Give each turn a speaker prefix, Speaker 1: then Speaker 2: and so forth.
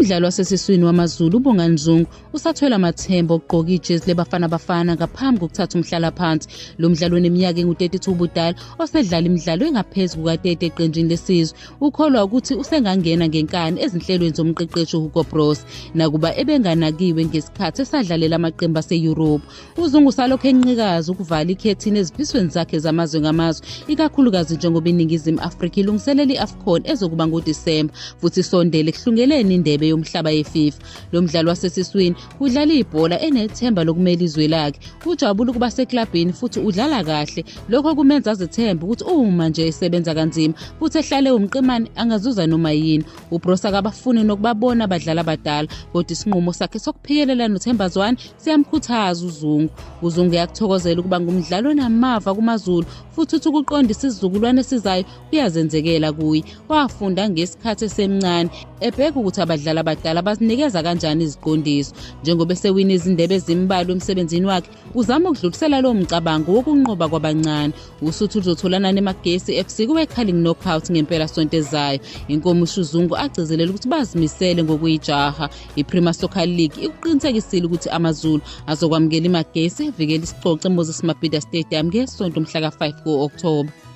Speaker 1: Umdlalo wasesiswini wamaZulu uBongani Zungu usathwele amathemba okugqoka ijezi leBafana Bafana ngaphambi kokuthatha umhlala phansi. Lo mdlalo oneminyaka engu-32 ubudala osedlala imidlalo engaphezu kuka-30 eqenjini lesizwe ukholwa ukuthi usengangena ngenkani ezinhlelweni zomqeqeshi uHugo Broos nakuba ebenganakiwe ngesikhathi esadlalela amaqembu ase-Europe. uZungu usalokhu encikaza ukuvala ikhethini ezifisweni zakhe zamazwe ngamazwe, ikakhulukazi njengoba iNingizimu Afrika ilungiselela i-AFCON ezokuba ngoDisemba futhi isondele ekuhlungeleni indebe yomhlaba yeFIFA. Lo mdlalo wasesiswini udlala ibhola enethemba lokumela izwe lakhe. Ujabula ukuba seklabhini futhi udlala kahle, lokho kumenza azethembe ukuthi uma nje esebenza kanzima futhi ehlale umqemane angazuza noma yini. uBroos akabafuni nokubabona abadlali abadala, kodwa isinqumo sakhe sokuphikelela noThemba Zwane siyamkhuthaza uZungu. uZungu uyakuthokozela ukuba ngumdlali onamava kumaZulu futhi uthi ukuqondisa isizukulwane esizayo kuyazenzekela kuye. Wafunda ngesikhathi esemncane ebheka ukuthi abadlali abadala bazinikeza kanjani iziqondiso. Njengoba esewina izindebe ezimbalwa emsebenzini wakhe, uzama ukudlulisela lowo mcabango wokunqoba kwabancane. USuthu uzotholana neMagesi FC kuwe-Carling Knockout ngempela sonto ezayo. Inkomo uZungu agcizelela ukuthi bazimisele ngokuyijaha. iPremier Soccer League ikuqinisekisile ukuthi amaZulu azokwamukela iMagesi evikela isicoco eMoses Mabhida Stadium ngesonto mhla ka-5 ku-October.